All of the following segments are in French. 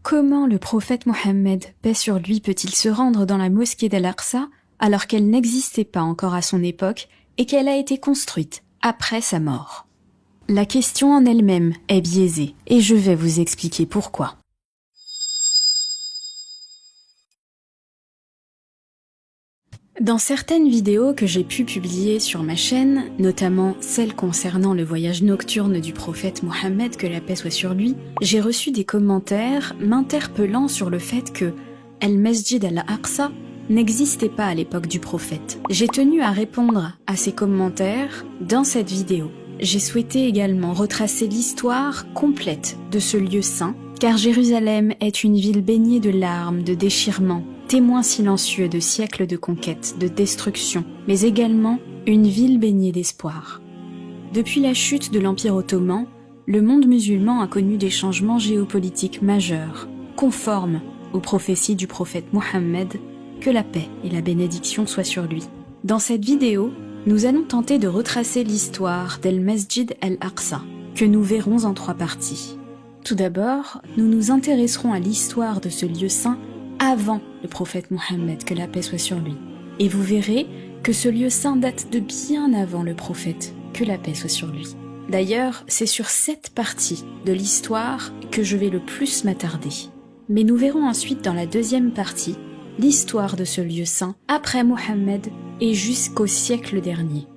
Comment le prophète Mohammed, paix sur lui, peut-il se rendre dans la mosquée d'Al-Aqsa alors qu'elle n'existait pas encore à son époque et qu'elle a été construite après sa mort? La question en elle-même est biaisée et je vais vous expliquer pourquoi. Dans certaines vidéos que j'ai pu publier sur ma chaîne, notamment celle concernant le voyage nocturne du prophète Mohammed, que la paix soit sur lui, j'ai reçu des commentaires m'interpellant sur le fait que Al-Masjid al-Aqsa n'existait pas à l'époque du prophète. J'ai tenu à répondre à ces commentaires dans cette vidéo. J'ai souhaité également retracer l'histoire complète de ce lieu saint, car Jérusalem est une ville baignée de larmes, de déchirements, témoin silencieux de siècles de conquête, de destruction, mais également une ville baignée d'espoir. Depuis la chute de l'Empire ottoman, le monde musulman a connu des changements géopolitiques majeurs, conformes aux prophéties du prophète Mohammed, que la paix et la bénédiction soient sur lui. Dans cette vidéo, nous allons tenter de retracer l'histoire d'Al-Masjid al-Aqsa, que nous verrons en 3 parties. Tout d'abord, nous nous intéresserons à l'histoire de ce lieu saint avant le prophète Mohammed, que la paix soit sur lui. Et vous verrez que ce lieu saint date de bien avant le prophète, que la paix soit sur lui. D'ailleurs, c'est sur cette partie de l'histoire que je vais le plus m'attarder. Mais nous verrons ensuite dans la deuxième partie l'histoire de ce lieu saint après Mohammed et jusqu'au siècle dernier.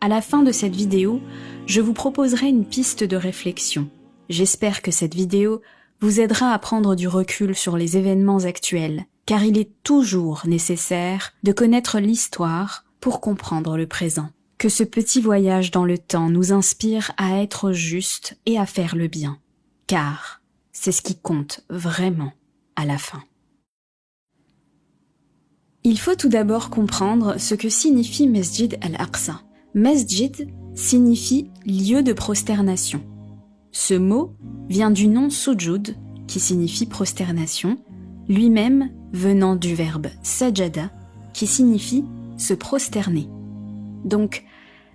À la fin de cette vidéo, je vous proposerai une piste de réflexion. J'espère que cette vidéo vous aidera à prendre du recul sur les événements actuels, car il est toujours nécessaire de connaître l'histoire pour comprendre le présent. Que ce petit voyage dans le temps nous inspire à être justes et à faire le bien, car c'est ce qui compte vraiment à la fin. Il faut tout d'abord comprendre ce que signifie Masjid al-Aqsa. Masjid signifie lieu de prosternation. Ce mot vient du nom sujud, qui signifie prosternation, lui-même venant du verbe sajada, qui signifie se prosterner. Donc,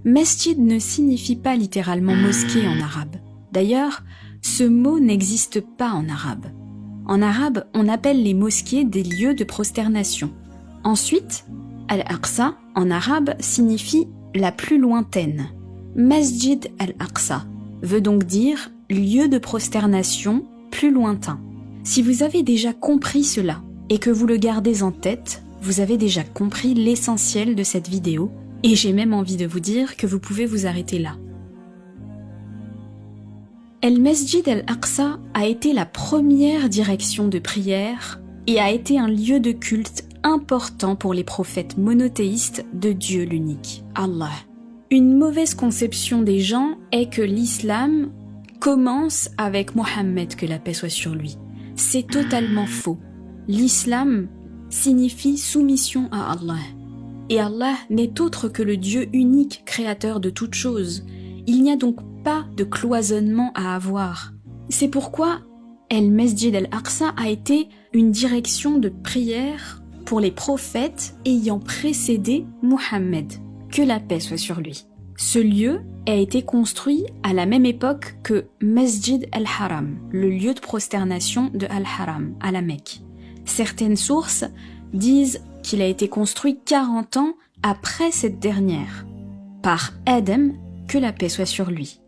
masjid ne signifie pas littéralement mosquée en arabe. D'ailleurs, ce mot n'existe pas en arabe. En arabe, on appelle les mosquées des lieux de prosternation. Ensuite, Al-Aqsa, en arabe, signifie la plus lointaine. Masjid al-Aqsa veut donc dire lieu de prosternation plus lointain. Si vous avez déjà compris cela et que vous le gardez en tête, vous avez déjà compris l'essentiel de cette vidéo et j'ai même envie de vous dire que vous pouvez vous arrêter là. Al-Masjid al-Aqsa a été la première direction de prière et a été un lieu de culte important pour les prophètes monothéistes de Dieu l'unique, Allah. Une mauvaise conception des gens est que l'islam commence avec Mohammed, que la paix soit sur lui. C'est totalement faux. L'islam signifie soumission à Allah. Et Allah n'est autre que le Dieu unique, créateur de toutes choses. Il n'y a donc pas de cloisonnement à avoir. C'est pourquoi Al-Masjid al-Aqsa a été une direction de prière pour les prophètes ayant précédé Mohammed, que la paix soit sur lui. Ce lieu a été construit à la même époque que Masjid al-Haram, le lieu de prosternation de Al-Haram, à la Mecque. Certaines sources disent qu'il a été construit 40 ans après cette dernière, par Adam, que la paix soit sur lui.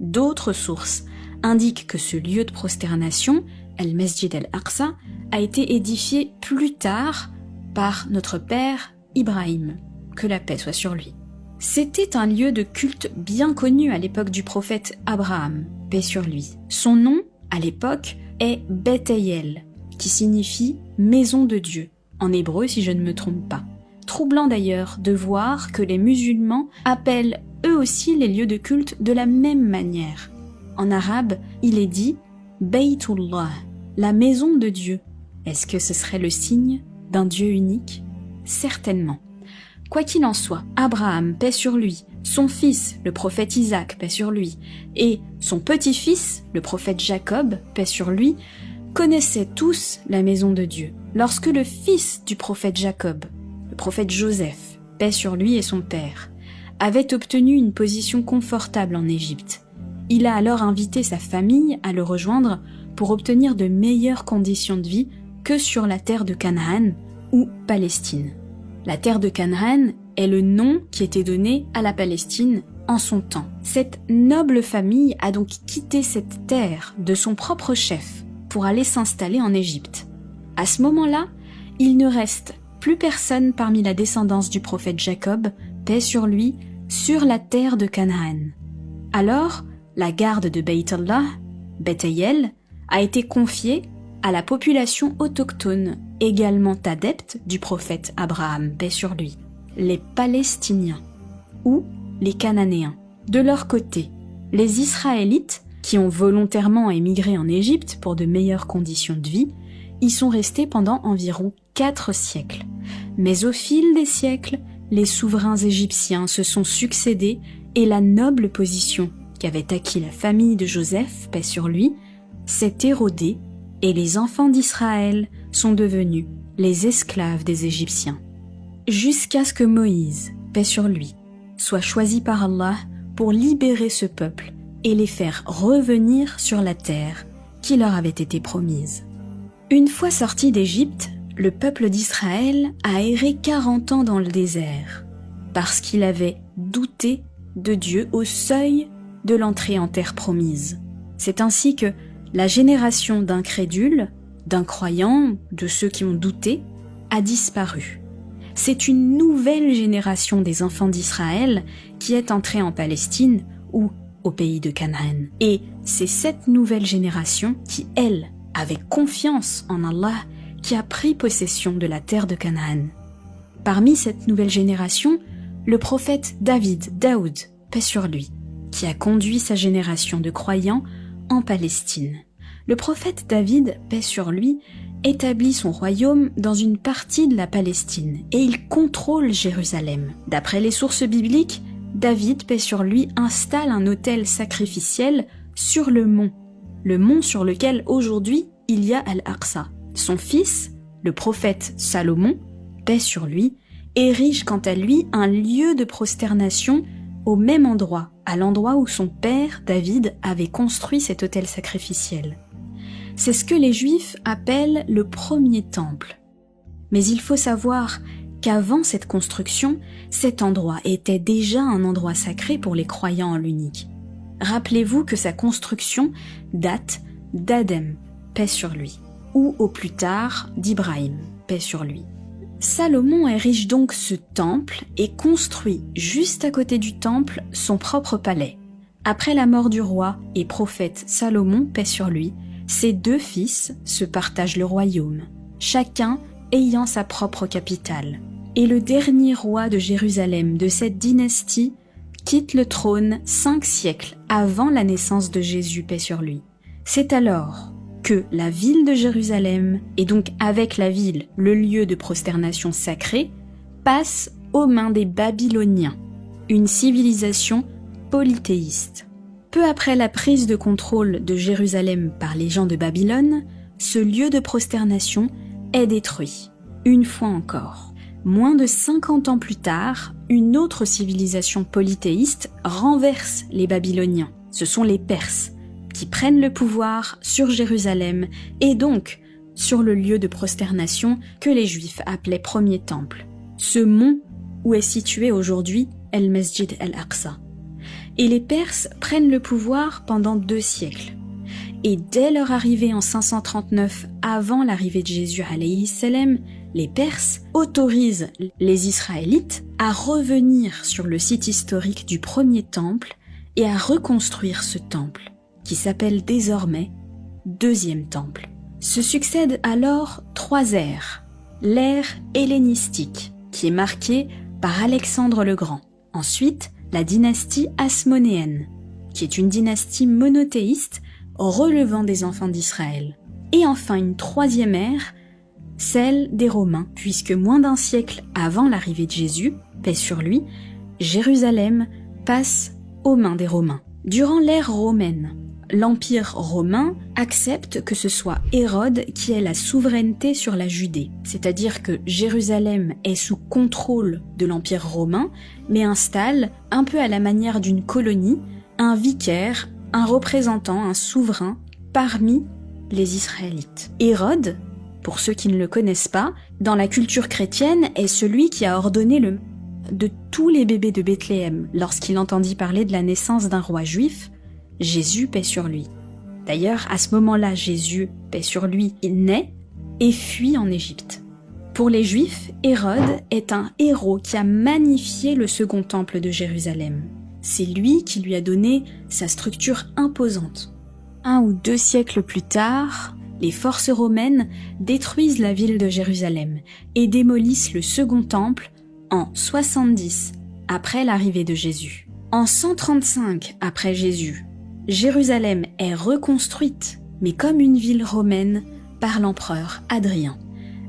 D'autres sources indiquent que ce lieu de prosternation, Al-Masjid al-Aqsa, a été édifié plus tard par notre père Ibrahim, que la paix soit sur lui. C'était un lieu de culte bien connu à l'époque du prophète Abraham, paix sur lui. Son nom, à l'époque, est Beth-El, qui signifie « maison de Dieu », en hébreu si je ne me trompe pas. Troublant d'ailleurs de voir que les musulmans appellent eux aussi les lieux de culte de la même manière. En arabe, il est dit « Baytullah », la maison de Dieu. Est-ce que ce serait le signe d'un Dieu unique? Certainement. Quoi qu'il en soit, Abraham, paix sur lui, son fils, le prophète Isaac, paix sur lui, et son petit-fils, le prophète Jacob, paix sur lui, connaissaient tous la maison de Dieu. Lorsque le fils du prophète Jacob, le prophète Joseph, paix sur lui et son père, avait obtenu une position confortable en Égypte, il a alors invité sa famille à le rejoindre pour obtenir de meilleures conditions de vie que sur la terre de Canaan ou Palestine. La terre de Canaan est le nom qui était donné à la Palestine en son temps. Cette noble famille a donc quitté cette terre de son propre chef pour aller s'installer en Égypte. À ce moment-là, il ne reste plus personne parmi la descendance du prophète Jacob, paix sur lui, sur la terre de Canaan. Alors, la garde de Beit Allah, Bethayel, a été confiée à la population autochtone, également adepte du prophète Abraham, paix sur lui, les Palestiniens ou les Cananéens. De leur côté, les Israélites, qui ont volontairement émigré en Égypte pour de meilleures conditions de vie, y sont restés pendant environ 4 siècles. Mais au fil des siècles, les souverains égyptiens se sont succédés et la noble position qu'avait acquis la famille de Joseph, paix sur lui, s'est érodée et les enfants d'Israël sont devenus les esclaves des Égyptiens. Jusqu'à ce que Moïse, paix sur lui, soit choisi par Allah pour libérer ce peuple et les faire revenir sur la terre qui leur avait été promise. Une fois sorti d'Égypte, le peuple d'Israël a erré 40 ans dans le désert, parce qu'il avait douté de Dieu au seuil de l'entrée en terre promise. C'est ainsi que la génération d'incrédules, d'incroyants, de ceux qui ont douté, a disparu. C'est une nouvelle génération des enfants d'Israël qui est entrée en Palestine ou au pays de Canaan. Et c'est cette nouvelle génération qui, elle, avait confiance en Allah, qui a pris possession de la terre de Canaan. Parmi cette nouvelle génération, le prophète Daoud, paix sur lui, qui a conduit sa génération de croyants en Palestine. Le prophète David, paix sur lui, établit son royaume dans une partie de la Palestine et il contrôle Jérusalem. D'après les sources bibliques, David, paix sur lui, installe un autel sacrificiel sur le mont sur lequel aujourd'hui il y a Al-Aqsa. Son fils, le prophète Salomon, paix sur lui, érige quant à lui un lieu de prosternation au même endroit, à l'endroit où son père David avait construit cet autel sacrificiel. C'est ce que les Juifs appellent le premier temple. Mais il faut savoir qu'avant cette construction, cet endroit était déjà un endroit sacré pour les croyants en l'unique. Rappelez-vous que sa construction date d'Adam, paix sur lui, ou au plus tard d'Ibrahim, paix sur lui. Salomon érige donc ce temple et construit juste à côté du temple son propre palais. Après la mort du roi et prophète Salomon, paix sur lui, ses 2 fils se partagent le royaume, chacun ayant sa propre capitale. Et le dernier roi de Jérusalem de cette dynastie quitte le trône 5 siècles avant la naissance de Jésus, paix sur lui. C'est alors que la ville de Jérusalem, et donc avec la ville le lieu de prosternation sacrée, passe aux mains des Babyloniens, une civilisation polythéiste. Peu après la prise de contrôle de Jérusalem par les gens de Babylone, ce lieu de prosternation est détruit, une fois encore. Moins de 50 ans plus tard, une autre civilisation polythéiste renverse les Babyloniens. Ce sont les Perses qui prennent le pouvoir sur Jérusalem et donc sur le lieu de prosternation que les Juifs appelaient premier temple. Ce mont où est situé aujourd'hui El Mesjid Al-Aqsa. Et les Perses prennent le pouvoir pendant 2 siècles. Et dès leur arrivée en 539, avant l'arrivée de Jésus alayhi salam, les Perses autorisent les Israélites à revenir sur le site historique du premier temple et à reconstruire ce temple, qui s'appelle désormais deuxième temple. Se succèdent alors 3 ères. L'ère hellénistique, qui est marquée par Alexandre le Grand. Ensuite, la dynastie hasmonéenne, qui est une dynastie monothéiste relevant des enfants d'Israël. Et enfin une 3e ère, celle des Romains, puisque moins d'1 siècle avant l'arrivée de Jésus, paix sur lui, Jérusalem passe aux mains des Romains. Durant l'ère romaine, l'Empire romain accepte que ce soit Hérode qui ait la souveraineté sur la Judée, c'est-à-dire que Jérusalem est sous contrôle de l'Empire romain, mais installe, un peu à la manière d'une colonie, un vicaire, un représentant, un souverain, parmi les Israélites. Hérode, pour ceux qui ne le connaissent pas, dans la culture chrétienne, est celui qui a ordonné le de tous les bébés de Bethléem lorsqu'il entendit parler de la naissance d'un roi juif, Jésus, paix sur lui. D'ailleurs, à ce moment-là, Jésus, paix sur lui, il naît et fuit en Égypte. Pour les Juifs, Hérode est un héros qui a magnifié le second temple de Jérusalem. C'est lui qui lui a donné sa structure imposante. 1 ou 2 siècles plus tard, les forces romaines détruisent la ville de Jérusalem et démolissent le second temple en 70 après l'arrivée de Jésus. En 135 après Jésus, Jérusalem est reconstruite, mais comme une ville romaine, par l'empereur Hadrien.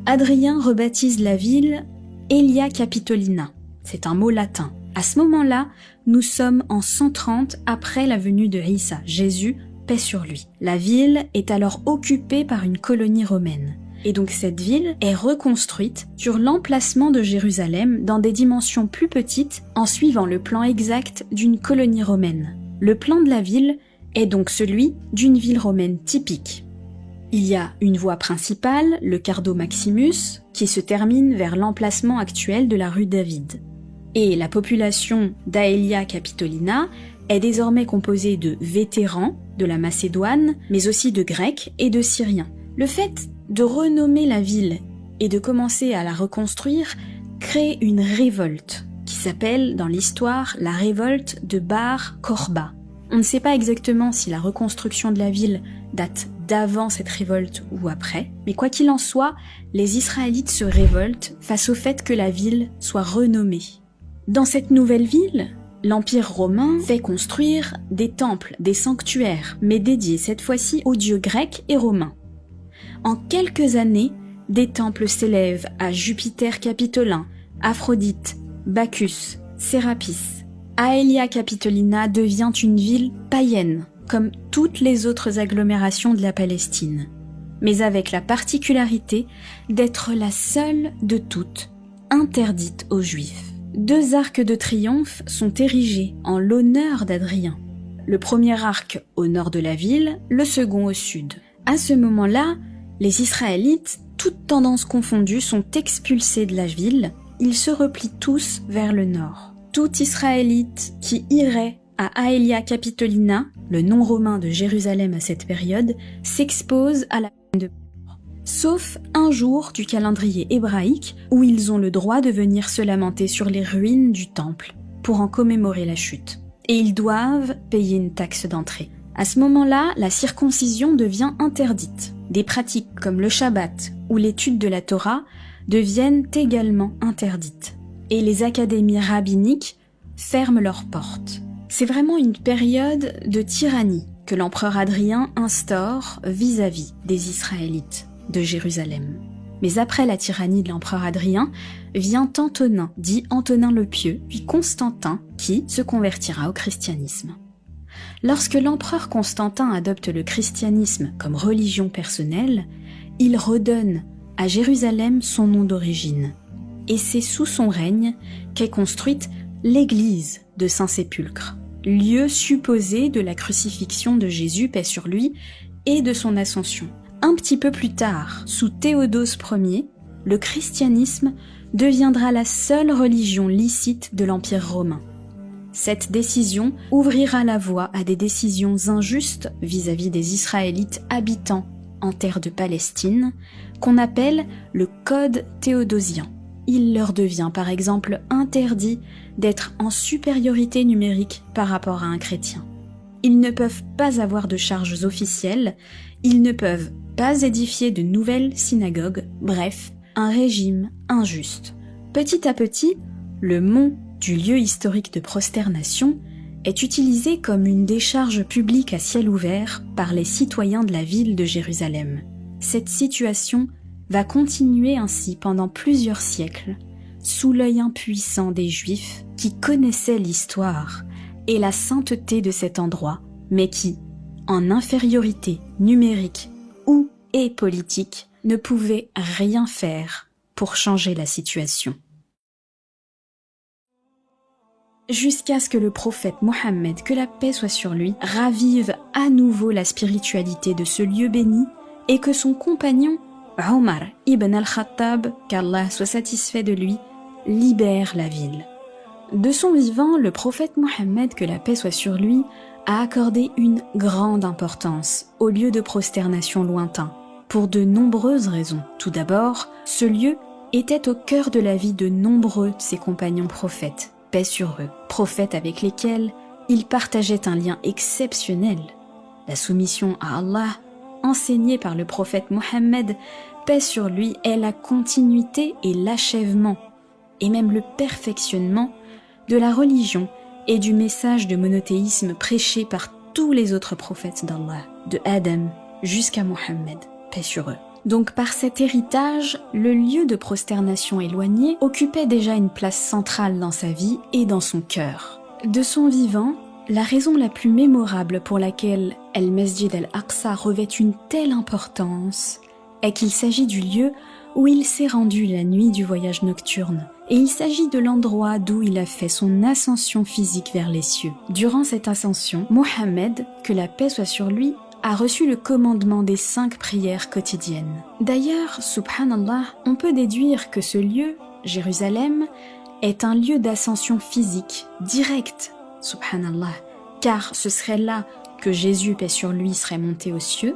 Hadrien rebaptise la ville Aelia Capitolina. C'est un mot latin. À ce moment-là, nous sommes en 130 après la venue de Isa, Jésus, paix sur lui. La ville est alors occupée par une colonie romaine. Et donc cette ville est reconstruite sur l'emplacement de Jérusalem dans des dimensions plus petites en suivant le plan exact d'une colonie romaine. Le plan de la ville est donc celui d'une ville romaine typique. Il y a une voie principale, le Cardo Maximus, qui se termine vers l'emplacement actuel de la rue David. Et la population d'Aelia Capitolina est désormais composée de vétérans de la Macédoine, mais aussi de Grecs et de Syriens. Le fait de renommer la ville et de commencer à la reconstruire crée une révolte qui s'appelle dans l'histoire la révolte de Bar Korba. On ne sait pas exactement si la reconstruction de la ville date d'avant cette révolte ou après, mais quoi qu'il en soit, les Israélites se révoltent face au fait que la ville soit renommée. Dans cette nouvelle ville, l'Empire romain fait construire des temples, des sanctuaires, mais dédiés cette fois-ci aux dieux grecs et romains. En quelques années, des temples s'élèvent à Jupiter Capitolin, Aphrodite, Bacchus, Sérapis. Aelia Capitolina devient une ville païenne, comme toutes les autres agglomérations de la Palestine, mais avec la particularité d'être la seule de toutes interdite aux Juifs. 2 arcs de triomphe sont érigés en l'honneur d'Hadrien. Le premier arc au nord de la ville, le second au sud. À ce moment-là, les Israélites, toutes tendances confondues, sont expulsés de la ville. Ils se replient tous vers le nord. Tout Israélite qui irait à Aelia Capitolina, le nom romain de Jérusalem à cette période, s'expose à la peine de mort. Sauf un jour du calendrier hébraïque où ils ont le droit de venir se lamenter sur les ruines du temple pour en commémorer la chute. Et ils doivent payer une taxe d'entrée. À ce moment-là, la circoncision devient interdite. Des pratiques comme le Shabbat ou l'étude de la Torah deviennent également interdites. Et les académies rabbiniques ferment leurs portes. C'est vraiment une période de tyrannie que l'empereur Hadrien instaure vis-à-vis des Israélites de Jérusalem. Mais après la tyrannie de l'empereur Hadrien, vient Antonin, dit Antonin le Pieux, puis Constantin, qui se convertira au christianisme. Lorsque l'empereur Constantin adopte le christianisme comme religion personnelle, il redonne à Jérusalem son nom d'origine. Et c'est sous son règne qu'est construite l'église de Saint-Sépulcre, lieu supposé de la crucifixion de Jésus, paix sur lui, et de son ascension. Un petit peu plus tard, sous Théodose Ier, le christianisme deviendra la seule religion licite de l'Empire romain. Cette décision ouvrira la voie à des décisions injustes vis-à-vis des Israélites habitant en terre de Palestine, qu'on appelle le Code théodosien. Il leur devient par exemple interdit d'être en supériorité numérique par rapport à un chrétien. Ils ne peuvent pas avoir de charges officielles, ils ne peuvent pas édifier de nouvelles synagogues, bref, un régime injuste. Petit à petit, le mont du lieu historique de prosternation est utilisé comme une décharge publique à ciel ouvert par les citoyens de la ville de Jérusalem. Cette situation va continuer ainsi pendant plusieurs siècles, sous l'œil impuissant des Juifs qui connaissaient l'histoire et la sainteté de cet endroit, mais qui, en infériorité numérique ou et politique, ne pouvaient rien faire pour changer la situation. Jusqu'à ce que le prophète Mohammed, que la paix soit sur lui, ravive à nouveau la spiritualité de ce lieu béni et que son compagnon, Omar ibn al-Khattab, qu'Allah soit satisfait de lui, libère la ville. De son vivant, le prophète Mohammed, que la paix soit sur lui, a accordé une grande importance au lieu de prosternation lointain, pour de nombreuses raisons. Tout d'abord, ce lieu était au cœur de la vie de nombreux de ses compagnons prophètes, paix sur eux, prophètes avec lesquels il partageait un lien exceptionnel. La soumission à Allah, enseignée par le prophète Mohammed, paix sur lui, est la continuité et l'achèvement, et même le perfectionnement de la religion et du message de monothéisme prêché par tous les autres prophètes d'Allah, de Adam jusqu'à Mohammed, paix sur eux. Donc par cet héritage, le lieu de prosternation éloigné occupait déjà une place centrale dans sa vie et dans son cœur. De son vivant, la raison la plus mémorable pour laquelle Al-Masjid al-Aqsa revêt une telle importance est qu'il s'agit du lieu où il s'est rendu la nuit du voyage nocturne, et il s'agit de l'endroit d'où il a fait son ascension physique vers les cieux. Durant cette ascension, Mohammed, que la paix soit sur lui, a reçu le commandement des 5 prières quotidiennes. D'ailleurs, subhanallah, on peut déduire que ce lieu, Jérusalem, est un lieu d'ascension physique, directe, subhanallah, car ce serait là que Jésus, paix sur lui, serait monté aux cieux,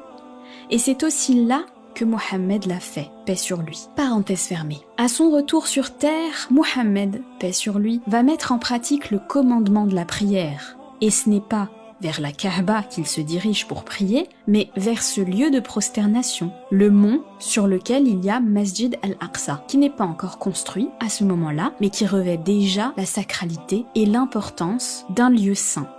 et c'est aussi là que Mohammed l'a fait, paix sur lui. Parenthèse fermée. À son retour sur terre, Mohammed, paix sur lui, va mettre en pratique le commandement de la prière. Et ce n'est pas vers la Kaaba qu'il se dirige pour prier, mais vers ce lieu de prosternation, le mont sur lequel il y a Masjid al-Aqsa, qui n'est pas encore construit à ce moment-là, mais qui revêt déjà la sacralité et l'importance d'un lieu saint.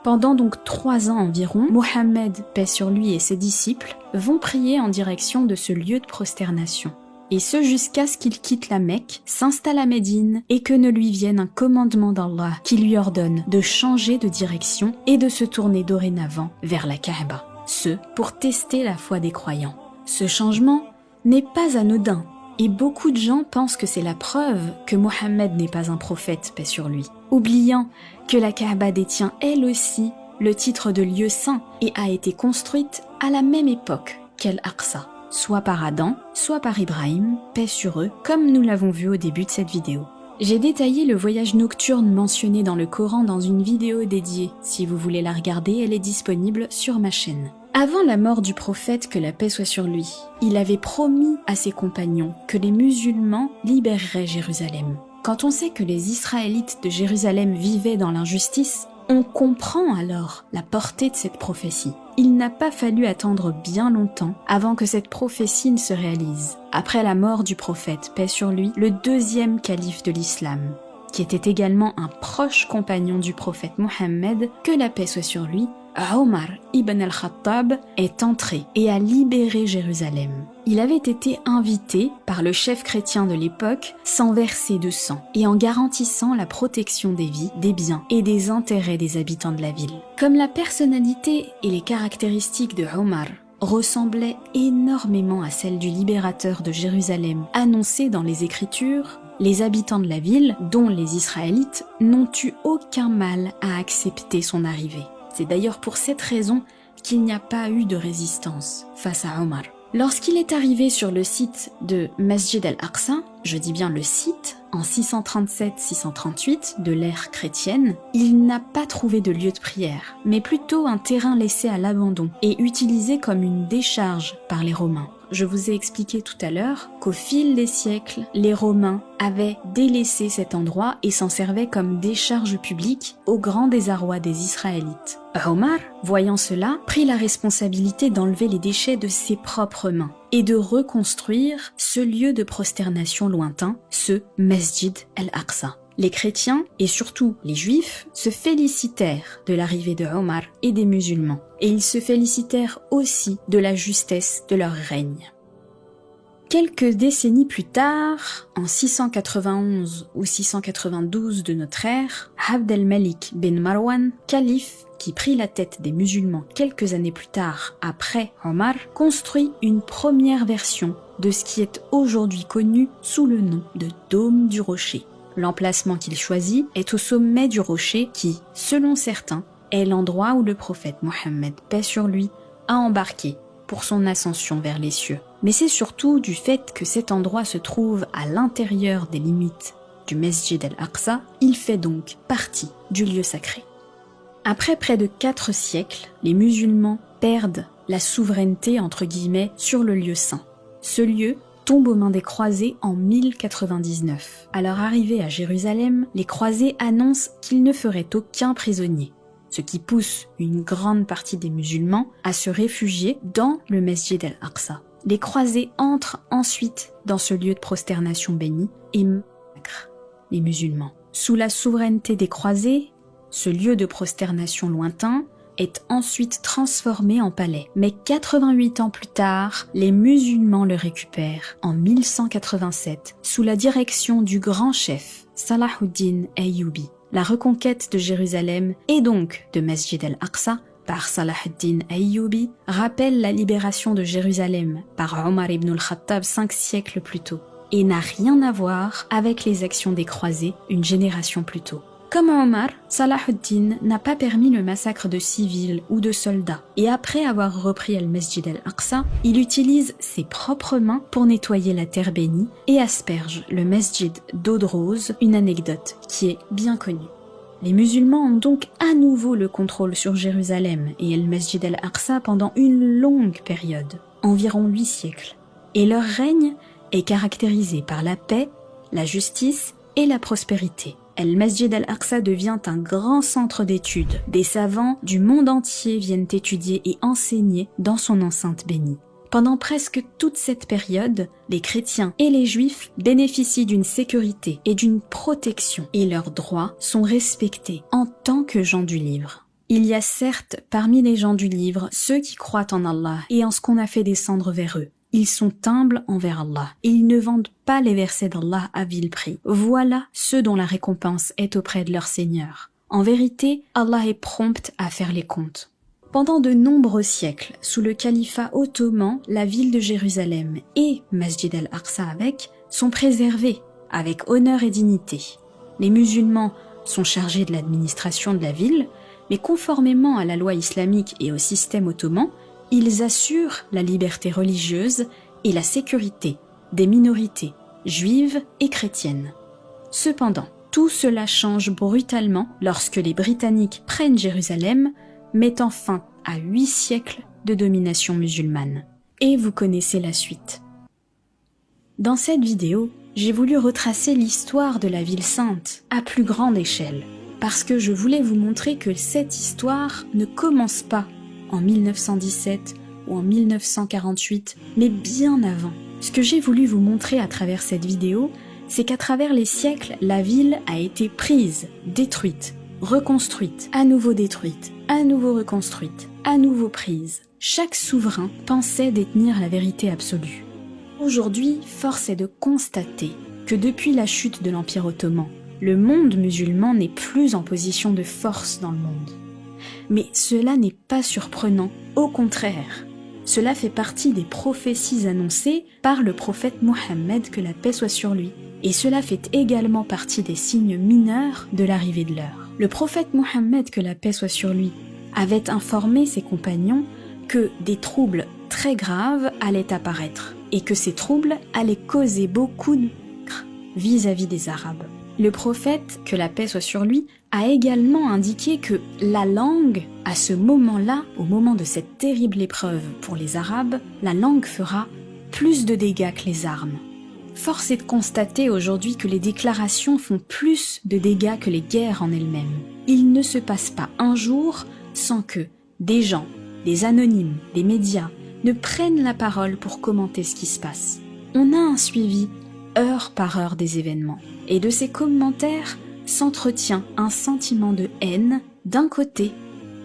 Pendant donc 3 ans environ, Mohammed, paix sur lui, et ses disciples vont prier en direction de ce lieu de prosternation. Et ce jusqu'à ce qu'il quitte la Mecque, s'installe à Médine et que ne lui vienne un commandement d'Allah qui lui ordonne de changer de direction et de se tourner dorénavant vers la Kaaba. Ce, pour tester la foi des croyants. Ce changement n'est pas anodin. Et beaucoup de gens pensent que c'est la preuve que Mohammed n'est pas un prophète, paix sur lui, oubliant que la Kaaba détient elle aussi le titre de lieu saint et a été construite à la même époque qu'Al-Aqsa, soit par Adam, soit par Ibrahim, paix sur eux, comme nous l'avons vu au début de cette vidéo. J'ai détaillé le voyage nocturne mentionné dans le Coran dans une vidéo dédiée. Si vous voulez la regarder, elle est disponible sur ma chaîne. Avant la mort du prophète, que la paix soit sur lui, il avait promis à ses compagnons que les musulmans libéreraient Jérusalem. Quand on sait que les Israélites de Jérusalem vivaient dans l'injustice, on comprend alors la portée de cette prophétie. Il n'a pas fallu attendre bien longtemps avant que cette prophétie ne se réalise. Après la mort du prophète, paix sur lui, le 2e calife de l'islam, qui était également un proche compagnon du prophète Mohammed, que la paix soit sur lui, Omar ibn al-Khattab, est entré et a libéré Jérusalem. Il avait été invité par le chef chrétien de l'époque sans verser de sang et en garantissant la protection des vies, des biens et des intérêts des habitants de la ville. Comme la personnalité et les caractéristiques de Omar ressemblaient énormément à celles du libérateur de Jérusalem annoncé dans les Écritures, les habitants de la ville, dont les Israélites, n'ont eu aucun mal à accepter son arrivée. C'est d'ailleurs pour cette raison qu'il n'y a pas eu de résistance face à Omar. Lorsqu'il est arrivé sur le site de Masjid al-Aqsa, je dis bien le site, en 637-638 de l'ère chrétienne, il n'a pas trouvé de lieu de prière, mais plutôt un terrain laissé à l'abandon et utilisé comme une décharge par les Romains. Je vous ai expliqué tout à l'heure qu'au fil des siècles, les Romains avaient délaissé cet endroit et s'en servaient comme décharge publique au grand désarroi des Israélites. Omar, voyant cela, prit la responsabilité d'enlever les déchets de ses propres mains et de reconstruire ce lieu de prosternation lointain, ce Masjid al-Aqsa. Les chrétiens, et surtout les juifs, se félicitèrent de l'arrivée de Omar et des musulmans, et ils se félicitèrent aussi de la justesse de leur règne. Quelques décennies plus tard, en 691 ou 692 de notre ère, Abd al-Malik bin Marwan, calife qui prit la tête des musulmans quelques années plus tard après Omar, construit une première version de ce qui est aujourd'hui connu sous le nom de Dôme du Rocher. L'emplacement qu'il choisit est au sommet du rocher qui, selon certains, est l'endroit où le prophète Mohammed, paix sur lui, a embarqué pour son ascension vers les cieux. Mais c'est surtout du fait que cet endroit se trouve à l'intérieur des limites du Mesjid al-Aqsa, il fait donc partie du lieu sacré. Après près de 4 siècles, les musulmans perdent la souveraineté entre guillemets sur le lieu saint. Ce lieu tombe aux mains des croisés en 1099. À leur arrivée à Jérusalem, les croisés annoncent qu'ils ne feraient aucun prisonnier, ce qui pousse une grande partie des musulmans à se réfugier dans le Mesjid al-Aqsa. Les croisés entrent ensuite dans ce lieu de prosternation béni et massacrent les musulmans. Sous la souveraineté des croisés, ce lieu de prosternation lointain est ensuite transformé en palais. Mais 88 ans plus tard, les musulmans le récupèrent en 1187 sous la direction du grand chef Salahuddin Ayyubi. La reconquête de Jérusalem et donc de Mesjid al-Aqsa par Salahuddin Ayyubi rappelle la libération de Jérusalem par Omar ibn al-Khattab 5 siècles plus tôt et n'a rien à voir avec les actions des croisés une génération plus tôt. Comme Omar, Salahuddin n'a pas permis le massacre de civils ou de soldats et après avoir repris al-Mesjid al-Aqsa, il utilise ses propres mains pour nettoyer la terre bénie et asperge le Mesjid d'eau de rose, une anecdote qui est bien connue. Les musulmans ont donc à nouveau le contrôle sur Jérusalem et al-Mesjid al-Aqsa pendant une longue période, environ 8 siècles, et leur règne est caractérisé par la paix, la justice et la prospérité. Al-Mesjid al-Aqsa devient un grand centre d'études. Des savants du monde entier viennent étudier et enseigner dans son enceinte bénie. Pendant presque toute cette période, les chrétiens et les juifs bénéficient d'une sécurité et d'une protection et leurs droits sont respectés en tant que gens du livre. Il y a certes parmi les gens du livre ceux qui croient en Allah et en ce qu'on a fait descendre vers eux. Ils sont humbles envers Allah et ils ne vendent pas les versets d'Allah à vil prix. Voilà ceux dont la récompense est auprès de leur Seigneur. En vérité, Allah est prompt à faire les comptes. Pendant de nombreux siècles, sous le califat ottoman, la ville de Jérusalem et Mesjid al-Aqsa sont préservés avec honneur et dignité. Les musulmans sont chargés de l'administration de la ville, mais conformément à la loi islamique et au système ottoman, ils assurent la liberté religieuse et la sécurité des minorités juives et chrétiennes. Cependant, tout cela change brutalement lorsque les Britanniques prennent Jérusalem, mettant fin à 8 siècles de domination musulmane. Et vous connaissez la suite. Dans cette vidéo, j'ai voulu retracer l'histoire de la ville sainte à plus grande échelle, parce que je voulais vous montrer que cette histoire ne commence pas en 1917 ou en 1948, mais bien avant. Ce que j'ai voulu vous montrer à travers cette vidéo, c'est qu'à travers les siècles, la ville a été prise, détruite, reconstruite, à nouveau détruite, à nouveau reconstruite, à nouveau prise. Chaque souverain pensait détenir la vérité absolue. Aujourd'hui, force est de constater que depuis la chute de l'Empire ottoman, le monde musulman n'est plus en position de force dans le monde. Mais cela n'est pas surprenant, au contraire. Cela fait partie des prophéties annoncées par le prophète Mohammed, que la paix soit sur lui. Et cela fait également partie des signes mineurs de l'arrivée de l'heure. Le prophète Mohammed, que la paix soit sur lui, avait informé ses compagnons que des troubles très graves allaient apparaître et que ces troubles allaient causer beaucoup de vis-à-vis des Arabes. Le prophète, que la paix soit sur lui, a également indiqué que la langue, à ce moment-là, au moment de cette terrible épreuve pour les Arabes, la langue fera plus de dégâts que les armes. Force est de constater aujourd'hui que les déclarations font plus de dégâts que les guerres en elles-mêmes. Il ne se passe pas un jour sans que des gens, des anonymes, des médias, ne prennent la parole pour commenter ce qui se passe. On a un suivi heure par heure des événements. Et de ces commentaires s'entretient un sentiment de haine d'un côté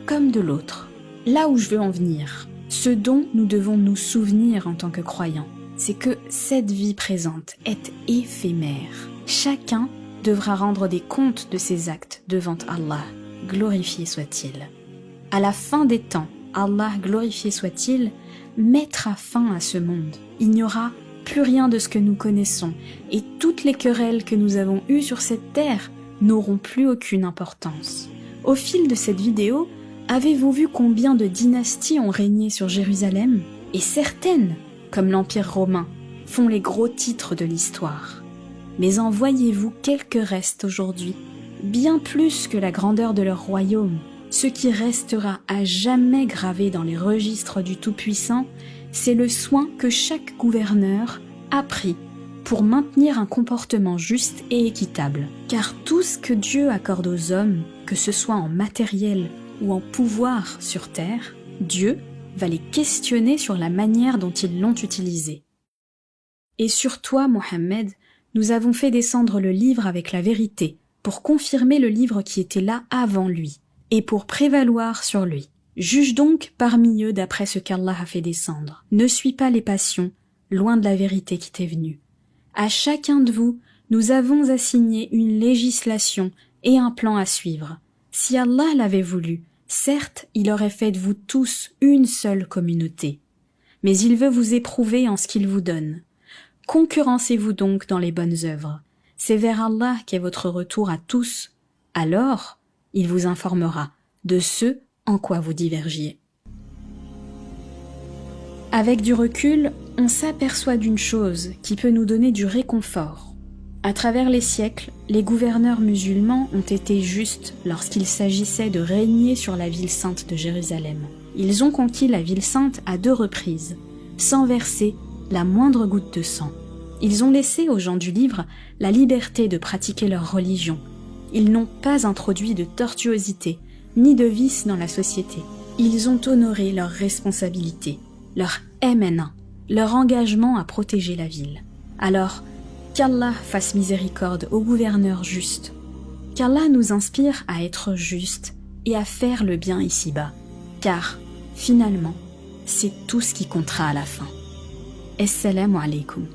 comme de l'autre. Là où je veux en venir, ce dont nous devons nous souvenir en tant que croyants, c'est que cette vie présente est éphémère. Chacun devra rendre des comptes de ses actes devant Allah, glorifié soit-il. À la fin des temps, Allah, glorifié soit-il, mettra fin à ce monde. Il n'y aura plus rien de ce que nous connaissons, et toutes les querelles que nous avons eues sur cette terre n'auront plus aucune importance. Au fil de cette vidéo, avez-vous vu combien de dynasties ont régné sur Jérusalem? et certaines, comme l'Empire romain, font les gros titres de l'histoire. Mais en voyez-vous quelques restes aujourd'hui, bien plus que la grandeur de leur royaume. Ce qui restera à jamais gravé dans les registres du Tout-Puissant, c'est le soin que chaque gouverneur a pris pour maintenir un comportement juste et équitable. Car tout ce que Dieu accorde aux hommes, que ce soit en matériel ou en pouvoir sur terre, Dieu va les questionner sur la manière dont ils l'ont utilisé. Et sur toi, Mohammed, nous avons fait descendre le livre avec la vérité, pour confirmer le livre qui était là avant lui, et pour prévaloir sur lui. Juge donc parmi eux d'après ce qu'Allah a fait descendre. Ne suis pas les passions, loin de la vérité qui t'est venue. À chacun de vous, nous avons assigné une législation et un plan à suivre. Si Allah l'avait voulu, certes, il aurait fait de vous tous une seule communauté. Mais il veut vous éprouver en ce qu'il vous donne. Concurrencez-vous donc dans les bonnes œuvres. C'est vers Allah qu'est votre retour à tous. Alors, il vous informera de ce en quoi vous divergiez. Avec du recul, on s'aperçoit d'une chose qui peut nous donner du réconfort. À travers les siècles, les gouverneurs musulmans ont été justes lorsqu'il s'agissait de régner sur la ville sainte de Jérusalem. Ils ont conquis la ville sainte à 2 reprises, sans verser la moindre goutte de sang. Ils ont laissé aux gens du livre la liberté de pratiquer leur religion. Ils n'ont pas introduit de tortuosité, ni de vice dans la société. Ils ont honoré leurs responsabilités, leur MN1, leur engagement à protéger la ville. Alors, qu'Allah fasse miséricorde aux gouverneurs justes, qu'Allah nous inspire à être justes et à faire le bien ici-bas, car, finalement, c'est tout ce qui comptera à la fin. Assalamu alaikum.